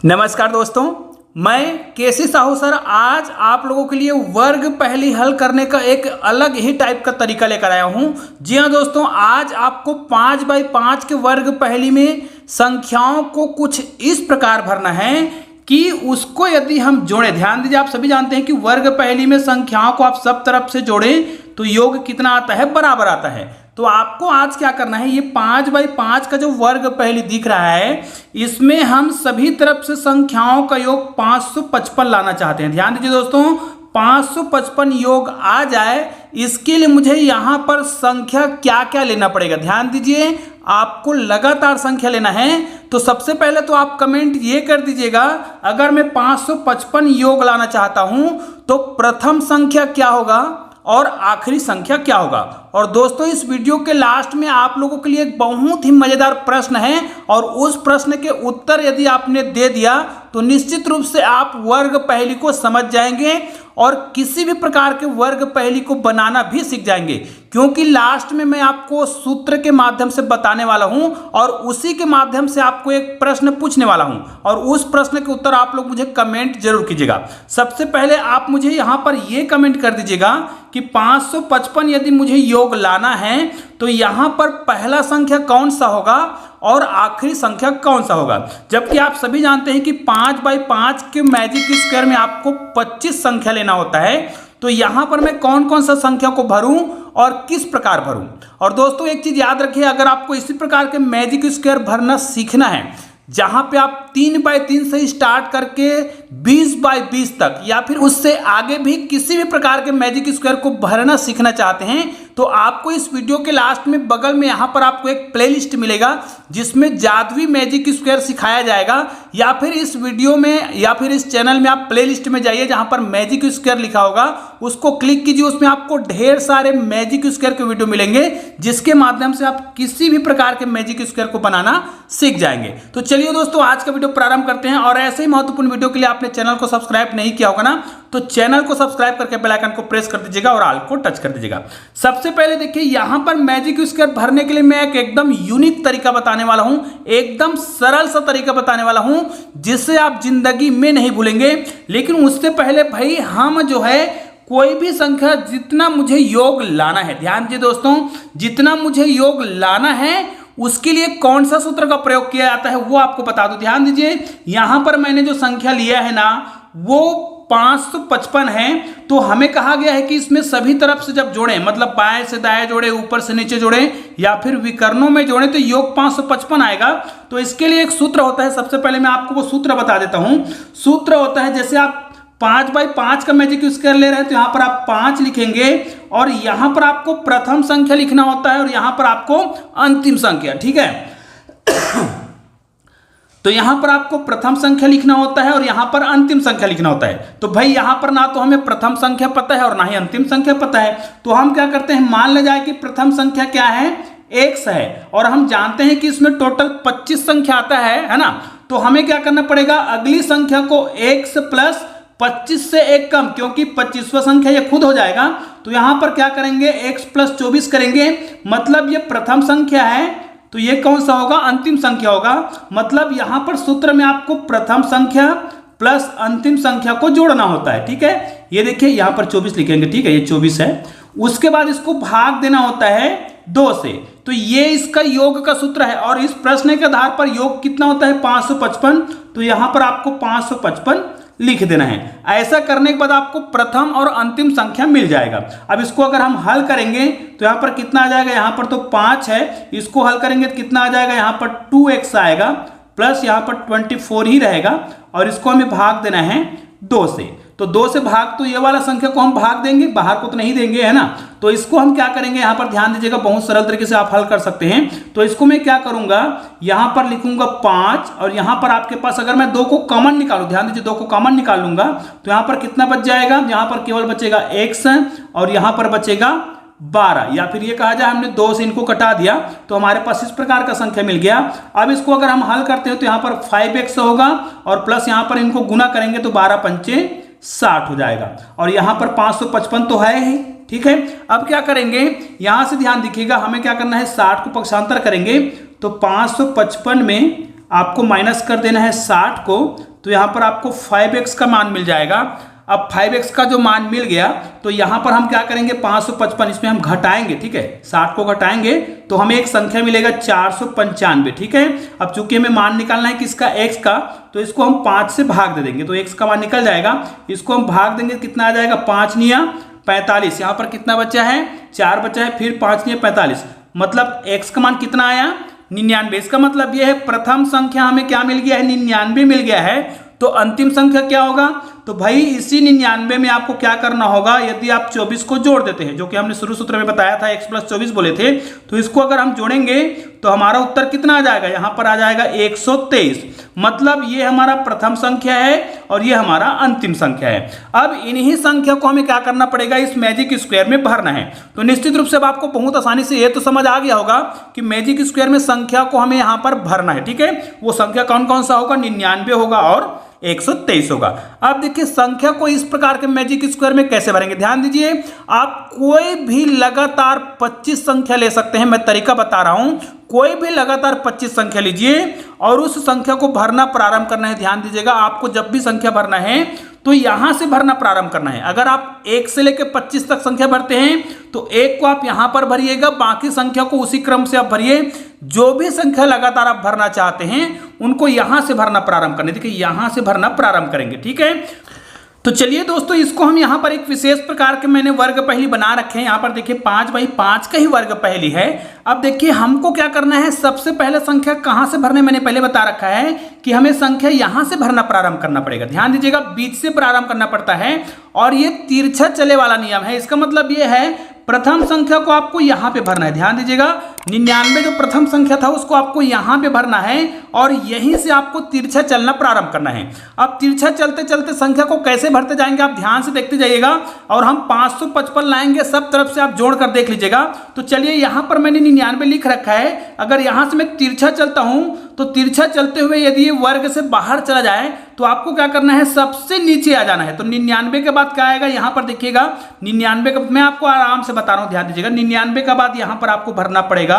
नमस्कार दोस्तों, मैं केसी साहू सर आज आप लोगों के लिए वर्ग पहेली हल करने का एक अलग ही टाइप का तरीका लेकर आया हूं। जी हां दोस्तों, आज आपको 5 बाई 5 के वर्ग पहेली में संख्याओं को कुछ इस प्रकार भरना है कि उसको यदि हम जोड़ें, ध्यान दीजिए, आप सभी जानते हैं कि वर्ग पहेली में संख्याओं को आप सब तरफ से जोड़ें तो योग कितना आता है, बराबर आता है। तो आपको आज क्या करना है, ये 5 बाई 5 का जो वर्ग पहेली दिख रहा है इसमें हम सभी तरफ से संख्याओं का योग 555 लाना चाहते हैं। ध्यान दीजिए दोस्तों, 555 योग आ जाए इसके लिए मुझे यहाँ पर संख्या क्या क्या लेना पड़ेगा। ध्यान दीजिए, आपको लगातार संख्या लेना है। तो सबसे पहले तो आप कमेंट ये कर दीजिएगा, अगर मैं 555 योग लाना चाहता हूं तो प्रथम संख्या क्या होगा और आखिरी संख्या क्या होगा। और दोस्तों, इस वीडियो के लास्ट में आप लोगों के लिए एक बहुत ही मजेदार प्रश्न है और उस प्रश्न के उत्तर यदि आपने दे दिया तो निश्चित रूप से आप वर्ग पहेली को समझ जाएंगे और किसी भी प्रकार के वर्ग पहेली को बनाना भी सीख जाएंगे, क्योंकि लास्ट में मैं आपको सूत्र के माध्यम से बताने वाला हूं और उसी के माध्यम से आपको एक प्रश्न पूछने वाला हूं और उस प्रश्न के उत्तर आप लोग मुझे कमेंट जरूर कीजिएगा। सबसे पहले आप मुझे यहां पर यह कमेंट कर दीजिएगा कि 555 यदि मुझे योग लाना है तो यहां पर पहला संख्या कौन सा होगा और आखिरी संख्या कौन सा होगा। जबकि आप सभी जानते हैं कि 5 बाई 5 के मैजिक स्क्वायर में आपको 25 संख्या लेना होता है। तो यहां पर मैं कौन कौन सा संख्या को भरूं और किस प्रकार भरूं। और दोस्तों, एक चीज याद रखिए, अगर आपको इसी प्रकार के मैजिक स्क्वायर भरना सीखना है जहां पे आप 3 बाई 3 से स्टार्ट करके 20 बाई 20 तक या फिर उससे आगे भी किसी भी प्रकार के मैजिक स्क्वायर को भरना सीखना चाहते हैं तो आपको इस वीडियो के लास्ट में बगल में यहां पर आपको एक प्लेलिस्ट मिलेगा जिसमें जादुई मैजिक स्क्वायर सिखाया जाएगा, या फिर इस वीडियो में या फिर इस चैनल में आप प्लेलिस्ट में जाइए जहां पर मैजिक स्क्वायर लिखा होगा, उसको क्लिक कीजिए। उसमें आपको ढेर सारे मैजिक स्क्वायर के वीडियो मिलेंगे जिसके माध्यम से आप किसी भी प्रकार के मैजिक स्क्वायर को बनाना सीख जाएंगे। तो चलिए दोस्तों, आज का वीडियो प्रारंभ करते हैं और ऐसे ही महत्वपूर्ण वीडियो के लिए आपने चैनल को सब्सक्राइब नहीं किया होगा ना, तो चैनल को सब्सक्राइब करके बेल आइकन को प्रेस कर दीजिएगा और ऑल को टच कर दीजिएगा। सबसे पहले देखिए, यहां पर मैजिक स्क्वायर भरने के लिए मैं एक एकदम यूनिक तरीका बताने वाला हूं, एकदम सरल सा तरीका बताने वाला हूं जिससे आप जिंदगी में नहीं भूलेंगे। लेकिन उससे पहले भाई, हम जो है कोई भी संख्या जितना मुझे योग लाना है, ध्यान दीजिए दोस्तों, जितना मुझे योग लाना है उसके लिए कौन सा सूत्र का प्रयोग किया जाता है वो आपको बता दूं। ध्यान दीजिए, यहां पर मैंने जो संख्या लिया है ना वो 555 है। तो हमें कहा गया है कि इसमें सभी तरफ से जब जोड़ें, मतलब बाएं से दाएं जोड़े, ऊपर से नीचे जोड़े या फिर विकर्णों में जोड़े तो योग 555 आएगा। तो इसके लिए एक सूत्र होता है, सबसे पहले मैं आपको वो सूत्र बता देता हूं। सूत्र होता है, जैसे आप 5 बाई 5 का मैजिक स्क्वायर ले रहे हैं तो यहां पर आप 5 लिखेंगे और यहां पर आपको प्रथम संख्या लिखना होता है और यहां पर आपको अंतिम संख्या, ठीक है। तो यहां पर आपको प्रथम संख्या लिखना होता है और यहां पर अंतिम संख्या लिखना होता है। तो भाई यहां पर ना तो हमें प्रथम संख्या पता है और ना ही अंतिम संख्या पता है, तो हम क्या करते हैं, मान ले जाए कि प्रथम संख्या क्या है, x है, और हम जानते हैं कि इसमें टोटल 25 संख्या आता है ना। तो हमें क्या करना पड़ेगा, अगली संख्या को x प्लस 25 से एक कम, क्योंकि 25वां संख्या ये खुद हो जाएगा। तो यहां पर क्या करेंगे, x प्लस 24 करेंगे, मतलब ये प्रथम संख्या है तो ये कौन सा होगा, अंतिम संख्या होगा। मतलब यहां पर सूत्र में आपको प्रथम संख्या प्लस अंतिम संख्या को जोड़ना होता है, ठीक है। ये देखिए यहां पर 24 लिखेंगे, ठीक है, ये 24 है। उसके बाद इसको भाग देना होता है 2 से, तो ये इसका योग का सूत्र है और इस प्रश्न के आधार पर योग कितना होता है, 555। तो यहां पर आपको 555 लिख देना है। ऐसा करने के बाद आपको प्रथम और अंतिम संख्या मिल जाएगा। अब इसको अगर हम हल करेंगे तो यहां पर कितना आ जाएगा, यहां पर तो 5 है, इसको हल करेंगे तो कितना आ जाएगा, यहां पर 2x आएगा प्लस यहां पर 24 ही रहेगा और इसको हमें भाग देना है 2 से। तो 2 से भाग, तो ये वाला संख्या को हम भाग देंगे, बाहर को तो नहीं देंगे, है ना। तो इसको हम क्या करेंगे, यहां पर ध्यान दीजिएगा, बहुत सरल तरीके से आप हल कर सकते हैं। तो इसको मैं क्या करूंगा, यहां पर लिखूंगा 5 और यहां पर आपके पास अगर मैं 2 को कॉमन निकालूं, ध्यान दीजिए 2 को कॉमन निकाल लूंगा तो यहां पर कितना बच जाएगा, यहां पर केवल बचेगा x और यहां पर बचेगा 12, या फिर ये कहा जाए हमने 2 से इनको कटा दिया तो हमारे पास इस प्रकार का संख्या मिल गया। अब इसको अगर हम हल करते हैं तो यहां पर 5x होगा और प्लस यहां पर इनको गुना करेंगे तो 12 पंचे 60 हो जाएगा और यहां पर 555 तो है ही, ठीक है। अब क्या करेंगे, यहां से ध्यान दिखिएगा, हमें क्या करना है, 60 को पक्षांतर करेंगे तो 555 में आपको माइनस कर देना है 60 को, तो यहाँ पर आपको 5x का मान मिल जाएगा। अब 5x का जो मान मिल गया तो यहाँ पर हम क्या करेंगे 555 इसमें हम घटाएंगे, ठीक है, 60 को घटाएंगे तो हमें एक संख्या मिलेगा 495, ठीक है। अब चूंकि हमें मान निकालना है किसका, x का, तो इसको हम 5 से भाग दे देंगे तो x का मान निकल जाएगा। इसको हम भाग देंगे कितना आ जाएगा, 5 निया 45, यहाँ पर कितना बचा है, 4 बचा है, फिर 5 निया 45, मतलब x का मान कितना आया, 99। इसका मतलब यह है प्रथम संख्या हमें क्या मिल गया है, 99 मिल गया है। तो अंतिम संख्या क्या होगा, तो भाई इसी 99 में आपको क्या करना होगा, यदि आप 24 को जोड़ देते हैं, जो कि हमने शुरू सूत्र में बताया था x + 24 बोले थे, तो इसको अगर हम जोड़ेंगे तो हमारा उत्तर कितना आ जाएगा, यहां पर आ जाएगा 123। मतलब ये हमारा प्रथम संख्या है और ये हमारा अंतिम संख्या है। अब इन्हीं संख्या को हमें क्या करना पड़ेगा, इस मैजिक स्क्वायर में भरना है। तो निश्चित रूप से अब आपको बहुत आसानी से ये तो समझ आ गया होगा कि मैजिक स्क्वायर में संख्या को हमें यहां पर भरना है, ठीक है। वो संख्या कौन कौन सा होगा, 99 होगा और 123 होगा। अब देखिए संख्या को इस प्रकार के मैजिक स्क्वायर में कैसे भरेंगे, ध्यान दीजिए। आप कोई भी लगातार 25 संख्या ले सकते हैं, मैं तरीका बता रहा हूं। कोई भी लगातार 25 संख्या लीजिए और उस संख्या को भरना प्रारंभ करना है। ध्यान दीजिएगा, आपको जब भी संख्या भरना है तो यहां से भरना प्रारंभ करना है। अगर आप 1 से लेकर 25 तक संख्या भरते हैं तो 1 को आप यहां पर भरिएगा, बाकी संख्या को उसी क्रम से आप भरिए। जो भी संख्या लगातार आप भरना चाहते हैं उनको यहां से भरना प्रारंभ करने, देखिए यहां से भरना प्रारंभ करेंगे, ठीक है। तो चलिए दोस्तों, इसको हम यहाँ पर एक विशेष प्रकार के मैंने वर्ग पहली बना रखे हैं। यहाँ पर देखिए 5/5 का ही वर्ग पहली है। अब देखिए हमको क्या करना है, सबसे पहले संख्या कहाँ से भरने, मैंने पहले बता रखा है कि हमें संख्या यहाँ से भरना प्रारंभ करना पड़ेगा। ध्यान दीजिएगा, बीच से प्रारंभ करना पड़ता है और ये तिरछा चले वाला नियम है। इसका मतलब ये है प्रथम संख्या को आपको यहाँ पे भरना है। ध्यान दीजिएगा, 99 जो प्रथम संख्या था उसको आपको यहाँ पे भरना है और यहीं से आपको तिरछा चलना प्रारंभ करना है। अब तिरछा चलते चलते संख्या को कैसे भरते जाएंगे आप ध्यान से देखते जाइएगा और हम 555 लाएंगे, सब तरफ से आप जोड़ कर देख लीजिएगा। तो चलिए यहाँ पर मैंने 99 लिख रखा है। अगर यहाँ से मैं तिरछा चलता हूँ तो तिरछा चलते हुए यदि ये वर्ग से बाहर चला जाए तो आपको क्या करना है, सबसे नीचे आ जाना है। तो 99 के बाद क्या आएगा, यहाँ पर देखिएगा 99 का, मैं आपको आराम से बता रहा हूँ, ध्यान दीजिएगा। 99 का बाद यहाँ पर आपको भरना पड़ेगा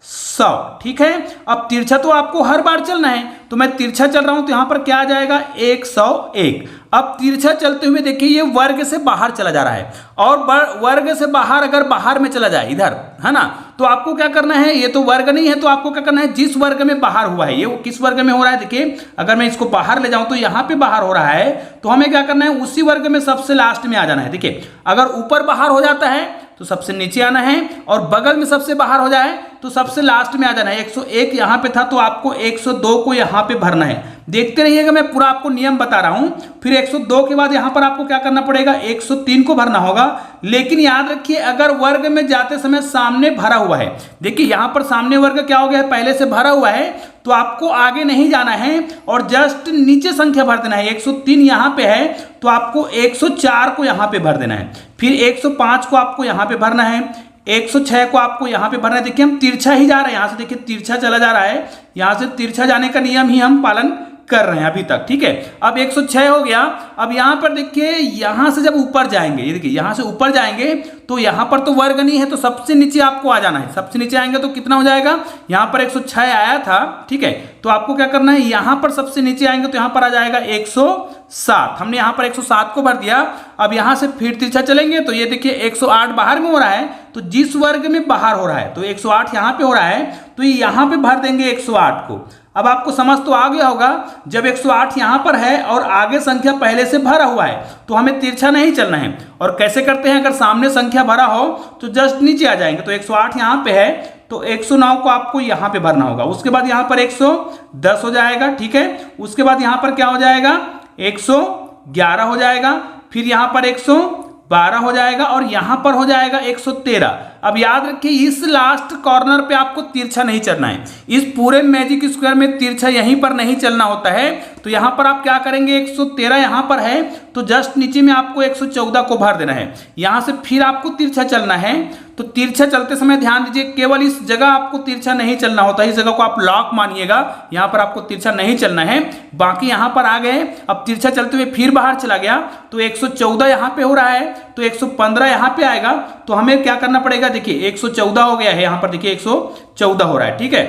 100, ठीक है। अब तिरछा तो आपको हर बार चलना है, तो मैं तिरछा चल रहा हूं तो यहां पर क्या आ जाएगा 101। अब तिरछा चलते हुए देखिए ये वर्ग से बाहर चला जा रहा है और वर्ग से बाहर अगर बाहर में चला जाए इधर, है ना, तो आपको क्या करना है, ये तो वर्ग नहीं है तो आपको क्या करना है, जिस वर्ग में बाहर हुआ है, ये वो किस वर्ग में हो रहा है, देखिए अगर मैं इसको बाहर ले जाऊं तो यहां पे बाहर हो रहा है, तो हमें क्या करना है, उसी वर्ग में सबसे लास्ट में आ जाना है। देखिए अगर ऊपर बाहर हो जाता है तो सबसे नीचे आना है और बगल में सबसे बाहर हो जाए तो सबसे लास्ट में आ जाना है। 101 यहां पे था तो आपको 102 को यहां पे भरना है। देखते रहिएगा, मैं पूरा आपको नियम बता रहा हूं। फिर 102 के बाद यहां पर आपको क्या करना पड़ेगा, 103 को भरना होगा। लेकिन याद रखिए अगर वर्ग में जाते समय सामने भरा हुआ है, देखिए यहां पर सामने वर्ग क्या हो गया है, पहले से भरा हुआ है, तो आपको आगे नहीं जाना है और जस्ट नीचे संख्या भर देना है। 103 यहां पे है तो आपको 104 को यहां पे भर देना है। फिर 105 को आपको यहां पे भरना है, 106 को आपको यहां पे भरना है। देखिए हम तिरछा ही जा रहे हैं, यहां से देखिए तिरछा चला जा रहा है, यहां से तिरछा जाने का नियम ही हम पालन कर रहे हैं अभी तक, ठीक है। अब 106 हो गया। अब यहां पर देखिए यहां से जब ऊपर जाएंगे, ये देखिए यहां से ऊपर जाएंगे तो यहां पर तो वर्ग नहीं है तो सबसे नीचे आपको आ जाना है। सबसे नीचे आएंगे तो कितना हो जाएगा, यहां पर 106 आया था, ठीक है, तो आपको क्या करना है, यहां पर सबसे नीचे आएंगे तो यहां पर आ जाएगा 107। हमने यहां पर 107 को भर दिया। अब यहां से फिर तिरछा चलेंगे तो ये देखिए 108 बाहर में हो रहा है, तो जिस वर्ग में बाहर हो रहा है तो 108 यहां पे हो रहा है तो यहां पे भर देंगे 108 को। अब आपको समझ तो आ गया होगा, जब 108 यहां पर है और आगे संख्या पहले से भरा हुआ है तो हमें तिरछा नहीं चलना है। और कैसे करते हैं, अगर सामने संख्या भरा हो तो जस्ट नीचे आ जाएंगे। तो 108 यहां पे है तो 109 को आपको यहां पे भरना होगा। उसके बाद यहां पर 110 हो जाएगा, ठीक है। उसके बाद यहां पर क्या हो जाएगा, 111 हो जाएगा, फिर यहां पर 112 हो जाएगा और यहां पर हो जाएगा 113। अब याद रखिए इस लास्ट कॉर्नर पे आपको तिरछा नहीं चलना है। इस पूरे मैजिक स्क्वायर में तिरछा यहीं पर नहीं चलना होता है। तो यहां पर आप क्या करेंगे, 113 यहां पर है तो जस्ट नीचे में आपको 114 को भर देना है। यहां से फिर आपको तिरछा चलना है। तो तिरछा चलते समय ध्यान दीजिए, केवल इस जगह आपको तिरछा नहीं चलना होता है, इस जगह को आप लॉक मानिएगा, यहां पर आपको तिरछा नहीं चलना है। बाकी यहां पर आ गए, अब तिरछा चलते हुए फिर बाहर चला गया तो 114 यहां पे हो रहा है तो 115 यहां पे आएगा। तो हमें क्या करना पड़ेगा, देखिए 114 हो गया है, यहां पर देखिए 114 हो रहा है, ठीक है।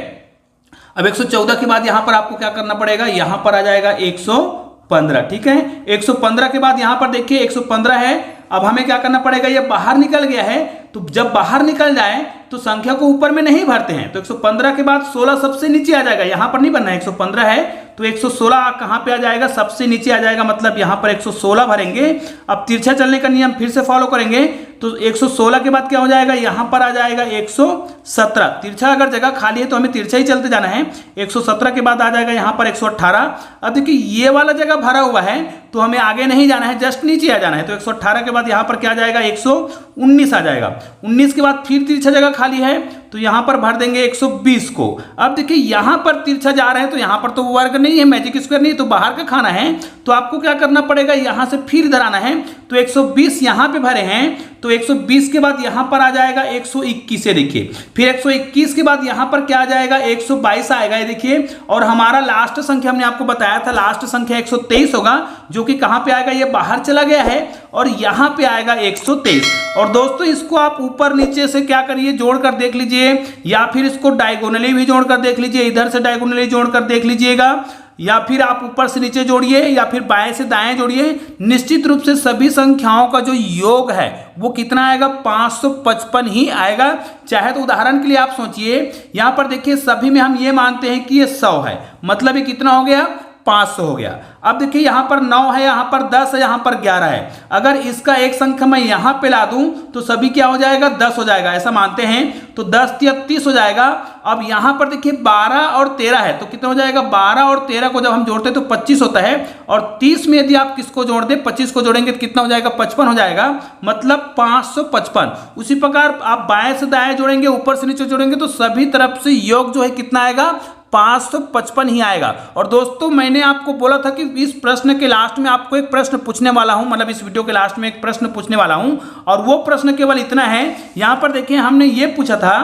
अब 114 के बाद यहां पर आपको क्या करना पड़ेगा, यहां पर आ जाएगा 115, 115, ठीक है। 115 के बाद यहां पर देखिए 115 है। अब हमें क्या करना पड़ेगा, ये बाहर निकल गया है, तो जब बाहर निकल जाए तो संख्या को ऊपर में नहीं भरते हैं, तो 115 के बाद 16 सबसे नीचे आ जाएगा, यहां पर नहीं बनना है। 115 है तो 116 कहां पे आ जाएगा, सबसे नीचे आ जाएगा, मतलब यहां पर 116 भरेंगे। अब तिरछा चलने का नियम फिर से फॉलो करेंगे, तो 116 के बाद क्या हो जाएगा, यहां पर आ जाएगा 117। तिरछा अगर जगह खाली है तो हमें तिरछा ही चलते जाना है। 117 के बाद आ जाएगा यहां पर 118। अब देखिए ये वाला जगह भरा हुआ है तो हमें आगे नहीं जाना है, जस्ट नीचे आ जाना है। तो 118 के बाद यहां पर क्या आ जाएगा, 119 आ जाएगा। 19 के बाद फिर तिरछा जगह खाली है तो यहां पर भर देंगे 120 को। अब देखिए यहां पर तिरछा जा रहे हैं तो यहां पर तो वर्ग नहीं है, मैजिक स्क्वायर नहीं है, तो बाहर का खाना है, तो आपको क्या करना पड़ेगा, यहां से फिर इधर आना है। तो 120 यहां पे भरे हैं, तो 120 के बाद यहां पर आ जाएगा 121 है, देखिए। फिर 121 के बाद यहां पर क्या आ जाएगा, 122 आएगा, ये देखिए। और हमारा लास्ट संख्या हमने आपको बताया था, लास्ट संख्या 123 होगा, जो कि कहां पे आएगा, ये बाहर चला गया है और यहां पे आएगा 123। और दोस्तों इसको आप ऊपर नीचे से क्या करिए, जोड़कर देख लीजिए, या फिर इसको डायगोनली भी जोड़कर देख लीजिए, इधर से डायगोनली जोड़कर देख लीजिएगा, या फिर आप ऊपर से नीचे जोड़िए, या फिर बाएं से दाएं जोड़िए। निश्चित रूप से सभी संख्याओं का जो योग है वो कितना आएगा, 555 ही आएगा। चाहे तो उदाहरण के लिए आप सोचिए, यहां पर देखिए सभी में हम ये मानते हैं कि ये 100 है, मतलब ये कितना हो गया, 500 हो गया। अब देखिए यहां पर 9 है, यहां पर 10 है, यहां पर 11 है। अगर इसका एक संख्या मैं यहां पे ला दूं तो सभी क्या हो जाएगा, 10 हो जाएगा, ऐसा मानते हैं। तो 10 या 30 हो जाएगा। अब यहां पर देखिए 12 और 13 है, तो कितना हो जाएगा, 12 और 13 को जब हम जोड़ते हैं तो 25 होता है। और 30 में यदि आप किसको जोड़ दें, 25 को जोड़ेंगे तो कितना हो जाएगा, 55 हो जाएगा, मतलब 555। उसी प्रकार आप बाएं से दाएं जोड़ेंगे, ऊपर से नीचे जोड़ेंगे, तो सभी तरफ से योग जो है कितना आएगा, 555 ही आएगा। और दोस्तों मैंने आपको बोला था कि इस प्रश्न के लास्ट में आपको एक प्रश्न पूछने वाला हूं, मतलब इस वीडियो के लास्ट में एक प्रश्न पूछने वाला हूं, और वो प्रश्न केवल इतना है। यहां पर देखिए हमने ये पूछा था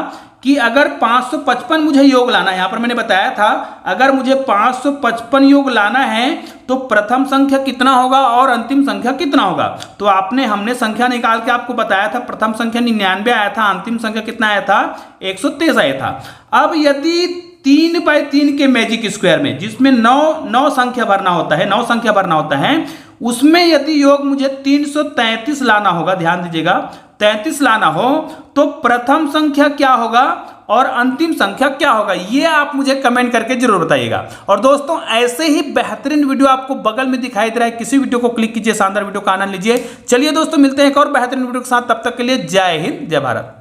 कि अगर 555 मुझे योग लाना है, यहां पर मैंने बताया था अगर मुझे 555 योग लाना है तो प्रथम संख्या कितना होगा और अंतिम संख्या कितना होगा। तो हमने संख्या निकाल के आपको बताया था, प्रथम संख्या 99 आया था, अंतिम संख्या कितना आया था, 123 आया था। अब यदि 3x3 के मैजिक स्क्वायर में, जिसमें 9 संख्या भरना होता है, 9 संख्या भरना होता है, उसमें यदि योग मुझे 333 लाना होगा, ध्यान दीजिएगा, 33 लाना हो तो प्रथम संख्या क्या होगा और अंतिम संख्या क्या होगा, ये आप मुझे कमेंट करके जरूर बताइएगा। और दोस्तों ऐसे ही बेहतरीन वीडियो आपको बगल में दिखाई दे रहा है, किसी वीडियो को क्लिक कीजिए, शानदार वीडियो का आनंद लीजिए। चलिए दोस्तों मिलते हैं एक और बेहतरीन वीडियो के साथ, तब तक के लिए जय हिंद, जय भारत।